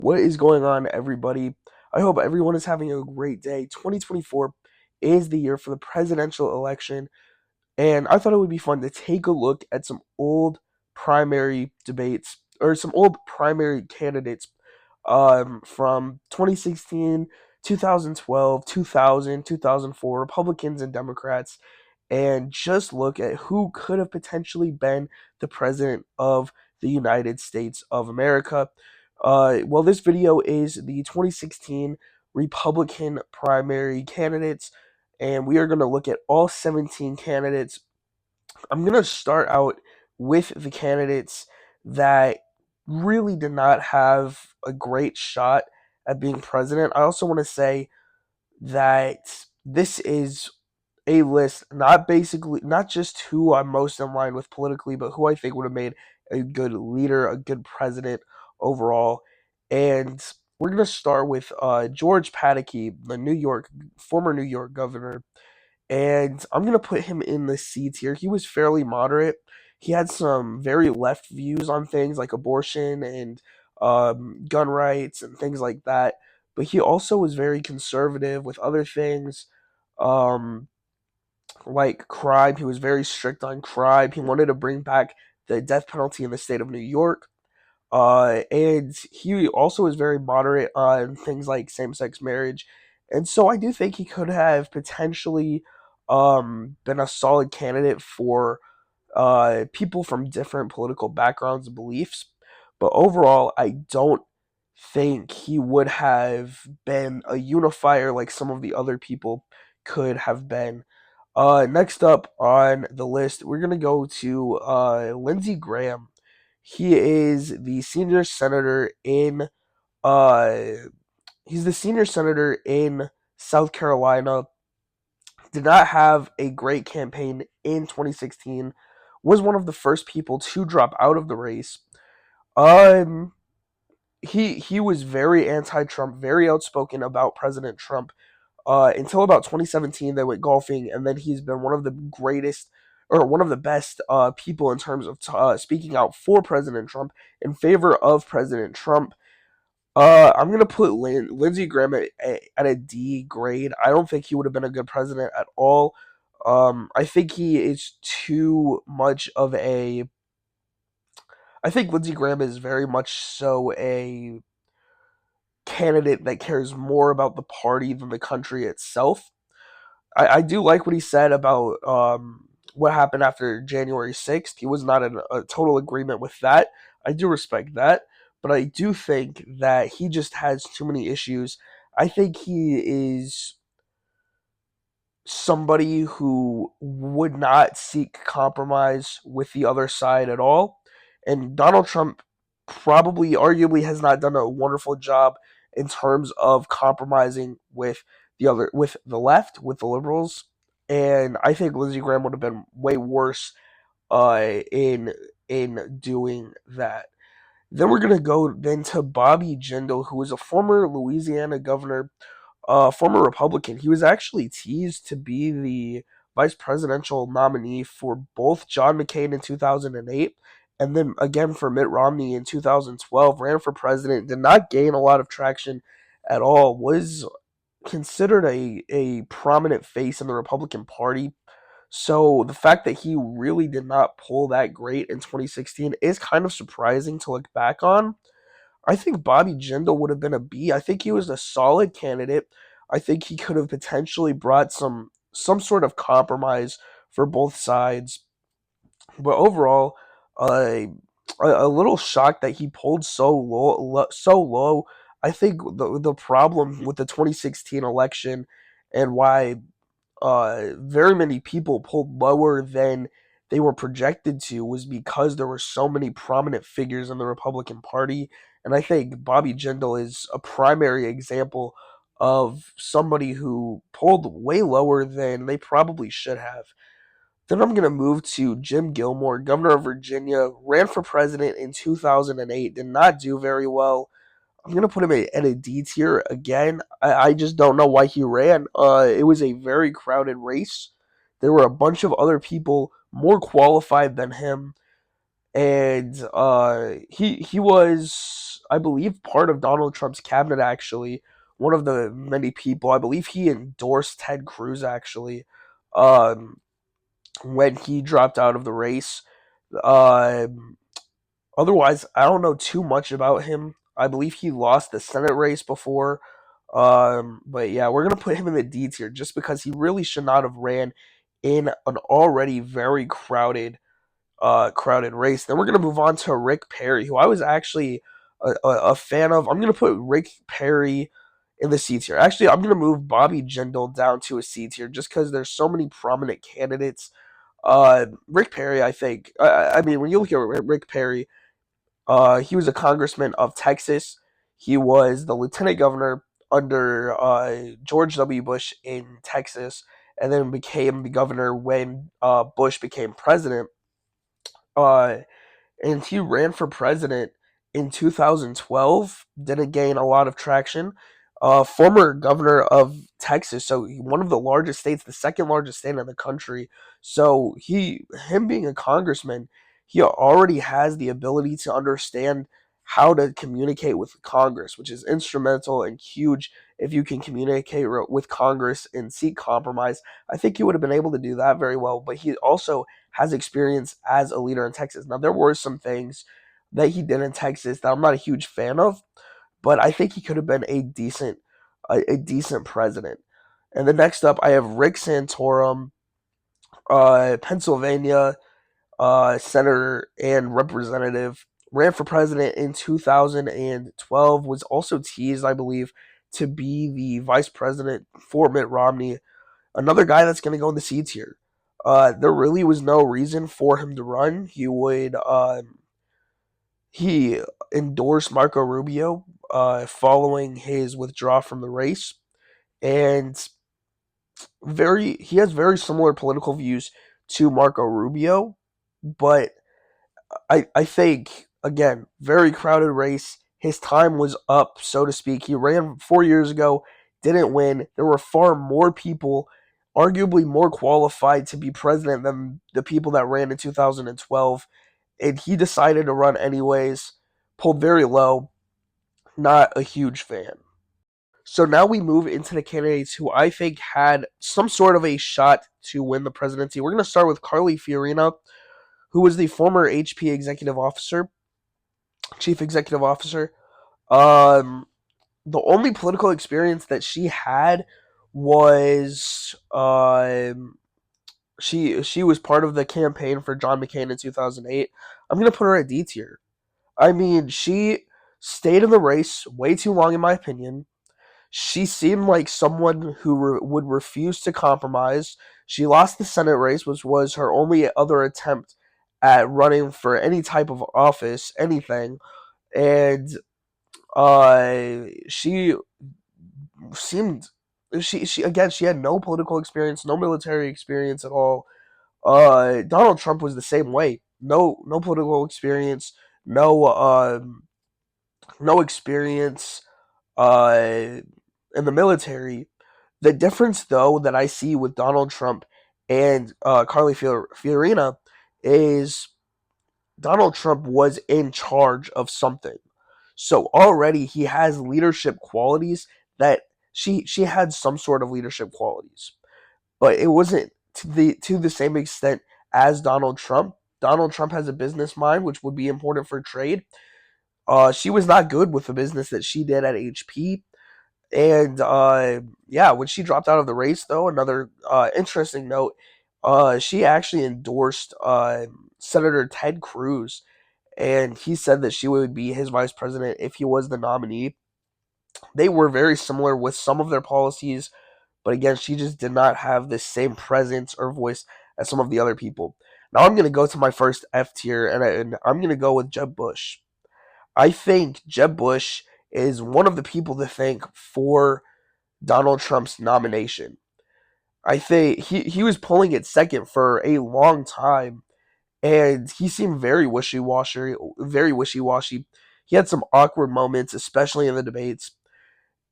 What is going on, everybody? I hope everyone is having a great day. 2024 is the year for the presidential election, and I thought it would be fun to take a look at some old primary debates or some old primary candidates from 2016, 2012, 2000, 2004, Republicans and Democrats, and just look at who could have potentially been the president of the United States of America. Well, this video is the 2016 Republican primary candidates, and we are going to look at all 17 candidates. I'm going to start out with the candidates that really did not have a great shot at being president. I also want to say that this is a list, not just who I'm most in line with politically, but who I think would have made a good leader, a good president overall. And we're gonna start with George Pataki, the former New York governor, and I'm gonna put him in the C tier. He was fairly moderate. He had some very left views on things like abortion and gun rights and things like that. But he also was very conservative with other things, um, like crime. He was very strict on crime. He wanted to bring back the death penalty in the state of New York. And he also was very moderate on things like same-sex marriage, and so I do think he could have potentially been a solid candidate for people from different political backgrounds and beliefs. But overall, I don't think he would have been a unifier like some of the other people could have been. Next up on the list, we're gonna go to Lindsey Graham. He is the senior senator in uh he's the senior senator in South Carolina. Did not have a great campaign in 2016. Was one of the first people to drop out of the race. Um he was very anti-Trump, very outspoken about President Trump until about 2017. They went golfing, and then he's been one of the greatest or one of the best people in terms of speaking out for President Trump, in favor of President Trump. I'm gonna put Lindsey Graham at a D grade. I don't think he would have been a good president at all. I think he is too much of a. I think Lindsey Graham is very much so a candidate that cares more about the party than the country itself. I do like what he said about what happened after January 6th. He was not in a total agreement with that. I do respect that. But I do think that he just has too many issues. I think he is somebody who would not seek compromise with the other side at all. And Donald Trump probably, arguably, has not done a wonderful job in terms of compromising with the left, with the liberals. And I think Lindsey Graham would have been way worse in doing that. Then we're gonna go then to Bobby Jindal, who was a former Louisiana governor, former Republican. He was actually teased to be the vice presidential nominee for both John McCain in 2008 and then again for Mitt Romney in 2012. Ran for president, did not gain a lot of traction at all. Was considered a prominent face in the Republican Party. So the fact that he really did not pull that great in 2016 is kind of surprising to look back on. I think Bobby Jindal would have been a B. I think he was a solid candidate. I think he could have potentially brought some sort of compromise for both sides. But overall, uh, a little shocked that he pulled so low. I think the problem with the 2016 election and why very many people pulled lower than they were projected to was because there were so many prominent figures in the Republican Party. And I think Bobby Jindal is a primary example of somebody who pulled way lower than they probably should have. Then I'm going to move to Jim Gilmore, governor of Virginia, ran for president in 2008, did not do very well. I'm gonna put him at a D tier again. I just don't know why he ran. It was a very crowded race. There were a bunch of other people more qualified than him, and he was, I believe, part of Donald Trump's cabinet. Actually, one of the many people. I believe he endorsed Ted Cruz actually, um, when he dropped out of the race. Um, Otherwise, I don't know too much about him. I believe he lost the Senate race before. But yeah, we're gonna put him in the D tier just because he really should not have ran in an already very crowded race. Then we're gonna move on to Rick Perry, who I was actually a fan of. I'm gonna put Rick Perry in the C tier. Actually, I'm gonna move Bobby Jindal down to a C tier just because there's so many prominent candidates. Rick Perry, I think. I mean, when you look at Rick Perry, he was a congressman of Texas. He was the lieutenant governor under George W. Bush in Texas, and then became the governor when Bush became president. Uh, and he ran for president in 2012. Didn't gain a lot of traction. Former governor of Texas, so one of the largest states, the second largest state in the country. So him being a congressman, he already has the ability to understand how to communicate with Congress, which is instrumental and huge. If you can communicate with Congress and seek compromise, I think he would have been able to do that very well. But he also has experience as a leader in Texas. Now, there were some things that he did in Texas that I'm not a huge fan of, but I think he could have been a decent president. And then next up, I have Rick Santorum, Pennsylvania senator and representative, ran for president in 2012, was also teased, I believe, to be the vice president for Mitt Romney. Another guy that's going to go in the C tier. There really was no reason for him to run. He endorsed Marco Rubio following his withdrawal from the race, and he has very similar political views to Marco Rubio, but I think again, very crowded race. His time was up, so to speak. He ran 4 years ago, didn't win. There were far more people, arguably more qualified to be president than the people that ran in 2012, and he decided to run anyways. Pulled very low. Not a huge fan. So now we move into the candidates who I think had some sort of a shot to win the presidency. We're going to start with Carly Fiorina, who was the former HP chief executive officer. Um, the only political experience that she had was she was part of the campaign for John McCain in 2008. I'm gonna put her at D tier. I mean, she stayed in the race way too long, in my opinion. She seemed like someone who would refuse to compromise. She lost the Senate race, which was her only other attempt at running for any type of office, anything, and she seemed she again she had no political experience, no military experience at all. Donald Trump was the same way. No political experience, no no experience in the military. The difference, though, that I see with Donald Trump and Carly Fiorina is Donald Trump was in charge of something. So already he has leadership qualities that she had some sort of leadership qualities, but it wasn't to the same extent as Donald Trump. Donald Trump has a business mind, which would be important for trade. She was not good with the business that she did at HP. And yeah, when she dropped out of the race, though, another interesting note, she actually endorsed Senator Ted Cruz, and he said that she would be his vice president if he was the nominee. They were very similar with some of their policies, but again, she just did not have the same presence or voice as some of the other people. Now I'm going to go to my first F tier, and I'm going to go with Jeb Bush. I think Jeb Bush is one of the people to thank for Donald Trump's nomination. I think he was pulling it second for a long time, and he seemed very wishy washy. Very wishy washy. He had some awkward moments, especially in the debates,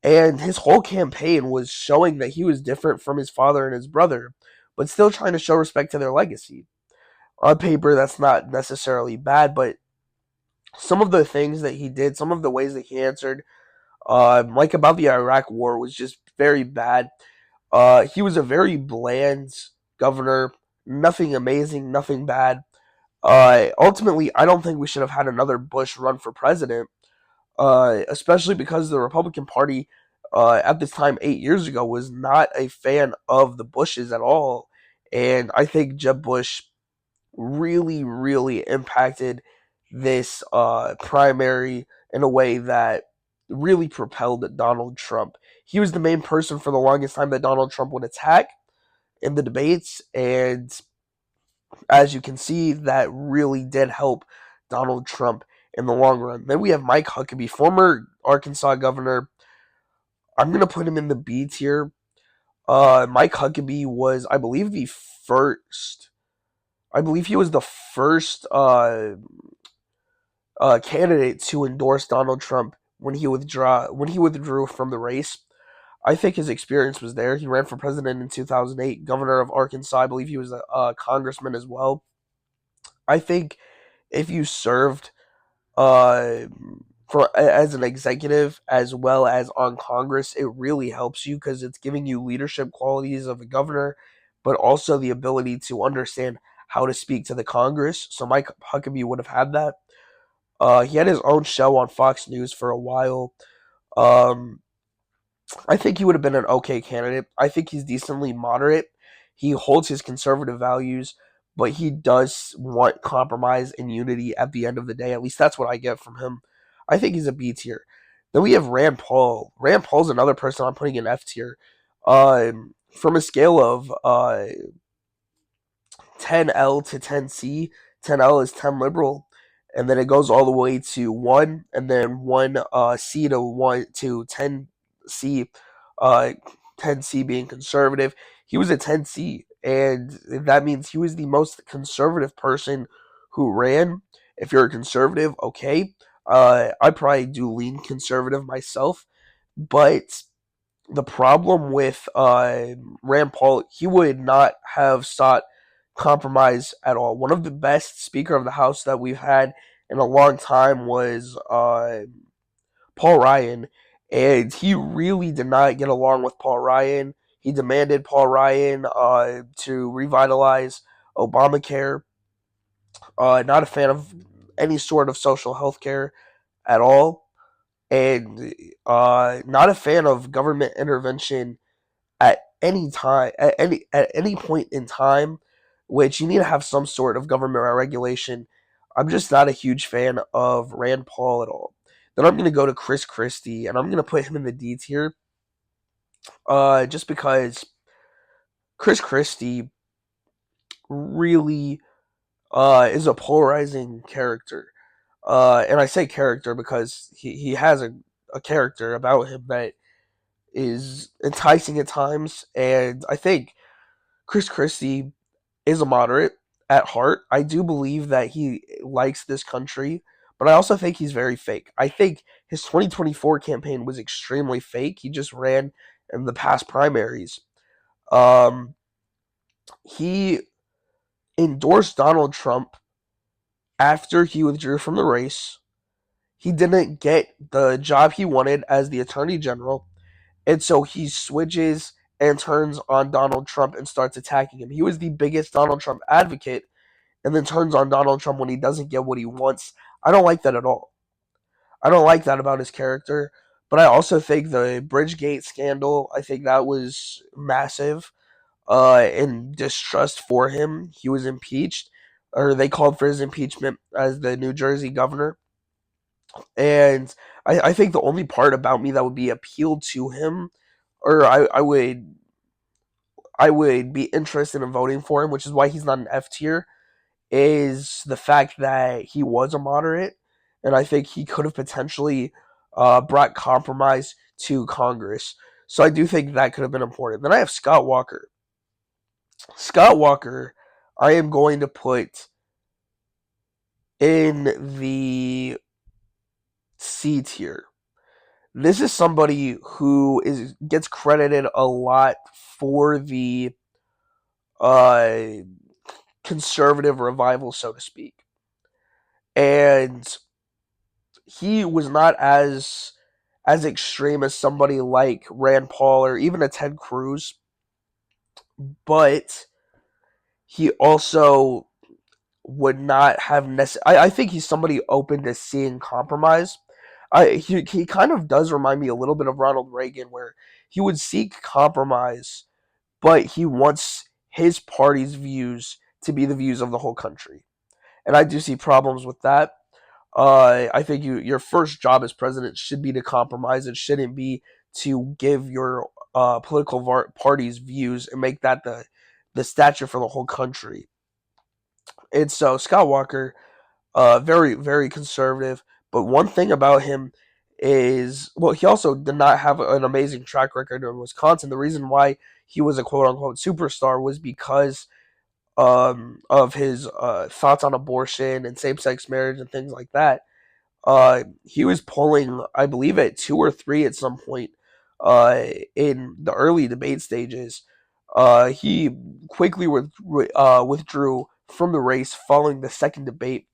and his whole campaign was showing that he was different from his father and his brother, but still trying to show respect to their legacy. On paper, that's not necessarily bad, but some of the things that he did, some of the ways that he answered, like about the Iraq War, was just very bad. He was a very bland governor, nothing amazing, nothing bad. Ultimately, I don't think we should have had another Bush run for president, especially because the Republican Party at this time 8 years ago was not a fan of the Bushes at all, and I think Jeb Bush really, really impacted this primary in a way that really propelled Donald Trump. He was the main person for the longest time that Donald Trump would attack in the debates, and as you can see, that really did help Donald Trump in the long run. Then we have Mike Huckabee, former Arkansas governor. I'm gonna put him in the B tier. Mike Huckabee was, I believe, the first. I believe he was the first candidate to endorse Donald Trump when he withdrew from the race. I think his experience was there. He ran for president in 2008, governor of Arkansas. I believe he was a congressman as well. I think if you served uh, for as an executive as well as on Congress, it really helps you because it's giving you leadership qualities of a governor, but also the ability to understand how to speak to the Congress. So Mike Huckabee would have had that. He had his own show on Fox News for a while. Um, I think he would have been an okay candidate. I think he's decently moderate. He holds his conservative values, but he does want compromise and unity at the end of the day. At least that's what I get from him. I think he's a B tier. Then we have Rand Paul. Rand Paul's another person I'm putting in F tier. From a scale of 10L to 10C. 10L is 10 liberal, and then it goes all the way to 1, and then 1 C to 1 to 10C, uh, 10C being conservative. He was a 10C, and that means he was the most conservative person who ran. If you're a conservative, okay. I probably do lean conservative myself, but the problem with Rand Paul, he would not have sought compromise at all. One of the best Speaker of the House that we've had in a long time was Paul Ryan, and he really did not get along with Paul Ryan. He demanded Paul Ryan to revitalize Obamacare. Not a fan of any sort of social health care at all, and not a fan of government intervention at any point in time, which you need to have some sort of government regulation. I'm just not a huge fan of Rand Paul at all. Then I'm gonna go to Chris Christie, and I'm gonna put him in the D tier, just because Chris Christie really is a polarizing character. And I say character because he has a character about him that is enticing at times, and I think Chris Christie is a moderate at heart. I do believe that he likes this country, but I also think he's very fake. I think his 2024 campaign was extremely fake. He just ran in the past primaries. Um, he endorsed Donald Trump after he withdrew from the race. He didn't get the job he wanted as the attorney general, and so he switches and turns on Donald Trump and starts attacking him. He was the biggest Donald Trump advocate and then turns on Donald Trump when he doesn't get what he wants. I don't like that at all. I don't like that about his character. But I also think the Bridgegate scandal, I think that was massive in distrust for him. He was impeached, or they called for his impeachment as the New Jersey governor. And I think the only part about me that would be appealed to him, or I would be interested in voting for him, which is why he's not an F tier, is the fact that he was a moderate, and I think he could have potentially brought compromise to Congress. So I do think that could have been important. Then I have Scott Walker. Scott Walker, I am going to put in the C tier. This is somebody who is gets credited a lot for the uh, conservative revival, so to speak. And he was not as extreme as somebody like Rand Paul or even a Ted Cruz, but he also would not have I think he's somebody open to seeing compromise. He kind of does remind me a little bit of Ronald Reagan, where he would seek compromise, but he wants his party's views to be the views of the whole country. And I do see problems with that. I think your first job as president should be to compromise. It shouldn't be to give your political party's views and make that the stature for the whole country. And so Scott Walker, very very conservative. But one thing about him is, well, he also did not have an amazing track record in Wisconsin. The reason why he was a quote unquote superstar was because of his thoughts on abortion and same sex marriage and things like that. He was polling, I believe, at 2 or 3 at some point in the early debate stages. He quickly withdrew from the race following the second debate.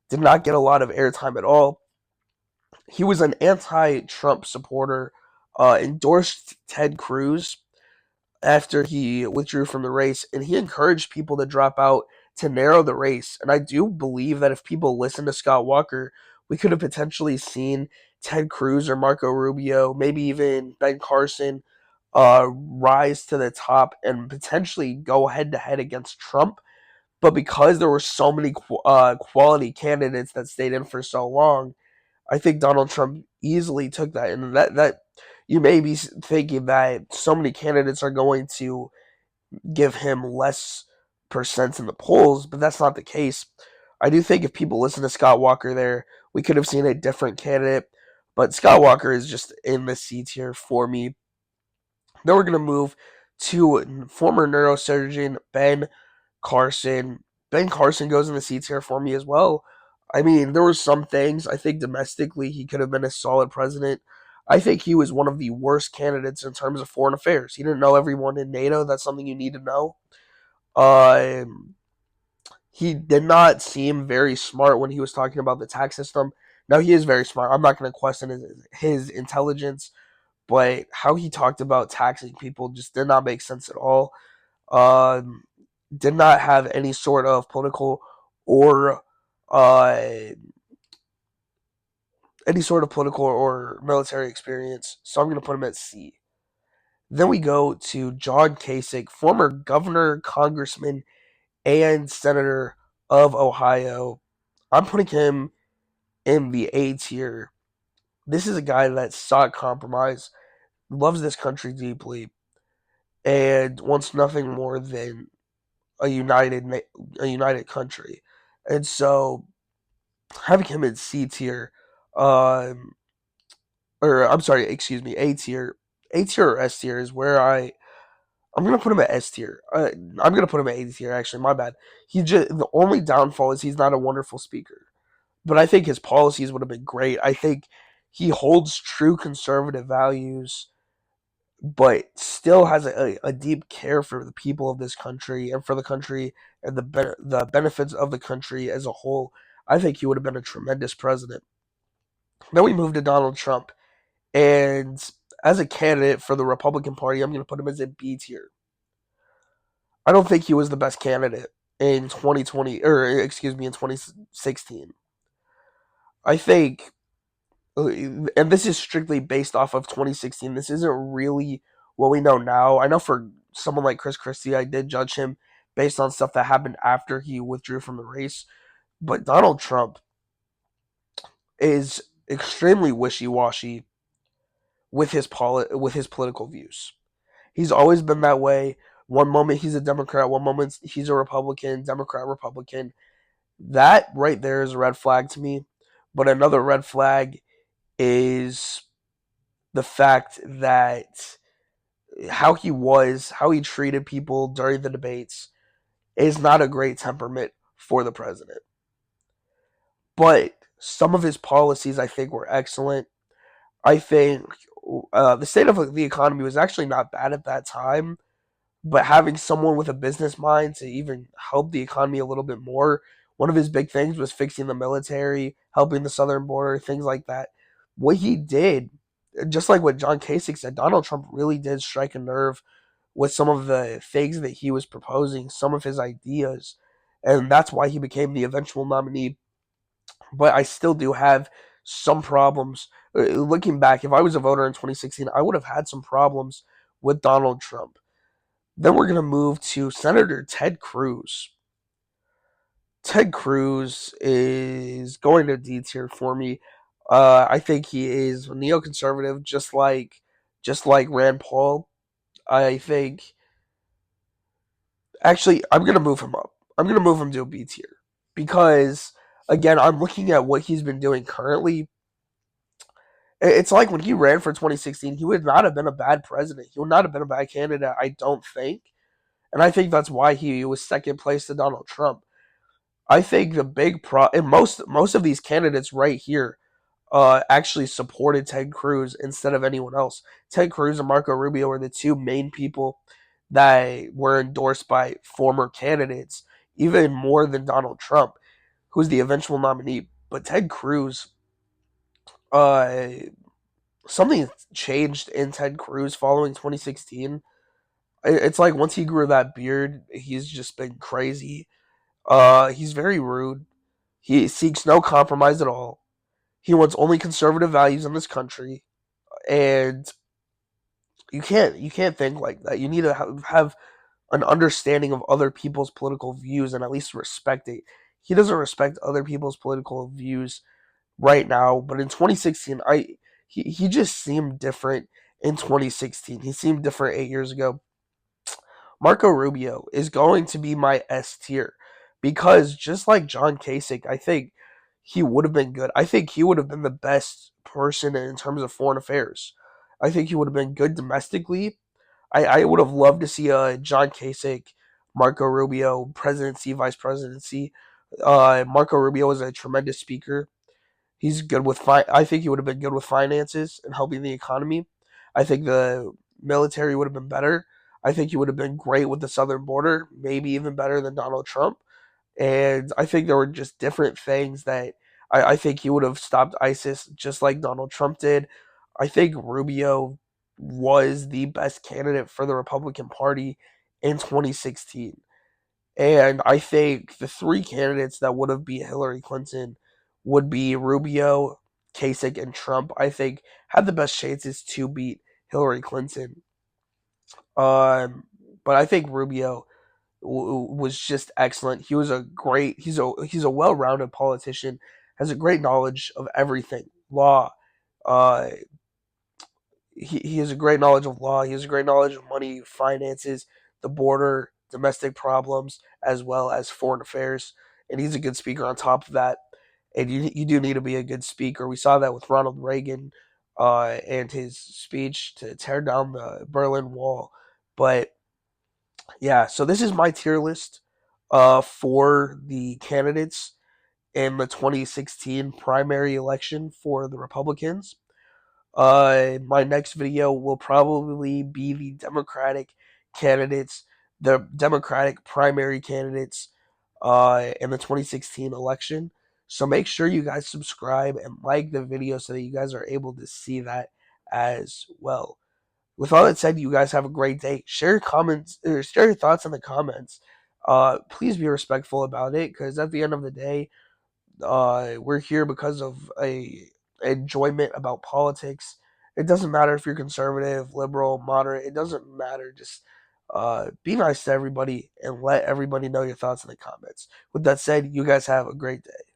Did not get a lot of airtime at all. He was an anti-Trump supporter. Endorsed Ted Cruz after he withdrew from the race, and he encouraged people to drop out to narrow the race. And I do believe that if people listen to Scott Walker, we could have potentially seen Ted Cruz or Marco Rubio, maybe even Ben Carson, rise to the top and potentially go head to head against Trump. But because there were so many quality candidates that stayed in for so long, I think Donald Trump easily took that. And that you may be thinking that so many candidates are going to give him less percents in the polls, but that's not the case. I do think if people listen to Scott Walker there, we could have seen a different candidate. But Scott Walker is just in the C tier for me. Then we're going to move to former neurosurgeon Ben Carson. Ben Carson goes in the C tier for me as well. I mean, there were some things. I think domestically he could have been a solid president. I think he was one of the worst candidates in terms of foreign affairs. He didn't know everyone in NATO. That's something you need to know. Um, he did not seem very smart when he was talking about the tax system. Now, he is very smart. I'm not going to question his intelligence, but how he talked about taxing people just did not make sense at all. Um, did not have any sort of political or uh, military experience, so I'm going to put him at C. Then we go to John Kasich, former governor, congressman, and senator of Ohio. I'm putting him in the A tier. This is a guy that sought compromise, loves this country deeply, and wants nothing more than a united country. And so having him in C tier, um, or I'm sorry, excuse me, A tier or S tier is where I'm gonna put him at S tier. I'm gonna put him at A tier. Actually, my bad. The only downfall is he's not a wonderful speaker, but I think his policies would have been great. I think he holds true conservative values, but still has a deep care for the people of this country and for the country and the benefits of the country as a whole. I think he would have been a tremendous president. Then we move to Donald Trump, and as a candidate for the Republican Party, I'm going to put him as a B tier. I don't think he was the best candidate in 2020, or excuse me, in 2016. I think, and this is strictly based off of 2016. This isn't really what we know now. I know for someone like Chris Christie, I did judge him based on stuff that happened after he withdrew from the race. But Donald Trump is extremely wishy-washy with his political views. He's always been that way. One moment he's a Democrat, one moment he's a Republican, Democrat, Republican. That right there is a red flag to me. But another red flag is the fact that how he treated people during the debates is not a great temperament for the president. But some of his policies, I think, were excellent. I think the state of the economy was actually not bad at that time. but having someone with a business mind to even help the economy a little bit more. One of his big things was fixing the military, helping the southern border, things like that. What he did, just like what John Kasich said, Donald Trump really did strike a nerve with some of the things that he was proposing, some of his ideas, and that's why he became the eventual nominee. But I still do have some problems. Looking back, if I was a voter in 2016, I would have had some problems with Donald Trump. Then we're going to move to Senator Ted Cruz. Ted Cruz is going to D tier for me. I think he is neoconservative, just like Rand Paul. I think actually I'm gonna move him up. I'm gonna move him to a B tier because again I'm looking at what he's been doing currently. It's like when he ran for 2016, he would not have been a bad president. He would not have been a bad candidate, I don't think. And I think that's why he was second place to Donald Trump. I think the big and most of these candidates right here actually supported Ted Cruz instead of anyone else. Ted Cruz and Marco Rubio were the two main people that were endorsed by former candidates, even more than Donald Trump, who's the eventual nominee. But Ted Cruz, uh, something changed in Ted Cruz following 2016. It's like once he grew that beard, he's just been crazy. He's very rude. He seeks no compromise at all. He wants only conservative values in this country, and you can't think like that. You need to have an understanding of other people's political views and at least respect it. He doesn't respect other people's political views right now, but in 2016, he just seemed different in 2016. He seemed different 8 years ago. Marco Rubio is going to be my S tier because just like John Kasich, I think he would have been good. I think he would have been the best person in terms of foreign affairs. I think he would have been good domestically. I would have loved to see John Kasich, Marco Rubio, presidency, vice presidency. Marco Rubio is a tremendous speaker. He's good with I think he would have been good with finances and helping the economy. I think the military would have been better. I think he would have been great with the southern border, maybe even better than Donald Trump. And I think there were just different things that I think he would have stopped ISIS just like Donald Trump did. I think Rubio was the best candidate for the Republican Party in 2016. And I think the three candidates that would have beat Hillary Clinton would be Rubio, Kasich, and Trump. I think had the best chances to beat Hillary Clinton. Um, but I think Rubio was just excellent. He was a great. He's a well-rounded politician. Has a great knowledge of everything, law. Uh, he has a great knowledge of law. He has a great knowledge of money, finances, the border, domestic problems, as well as foreign affairs. And he's a good speaker on top of that. And you do need to be a good speaker. We saw that with Ronald Reagan and his speech to tear down the Berlin Wall. But yeah, so this is my tier list for the candidates in the 2016 primary election for the Republicans. My next video will probably be the Democratic candidates, the Democratic primary candidates in the 2016 election. So make sure you guys subscribe and like the video so that you guys are able to see that as well. With all that said, you guys have a great day. Share your comments or share your thoughts in the comments. Please be respectful about it because at the end of the day, we're here because of a enjoyment about politics. It doesn't matter if you're conservative, liberal, moderate. It doesn't matter. Just be nice to everybody and let everybody know your thoughts in the comments. With that said, you guys have a great day.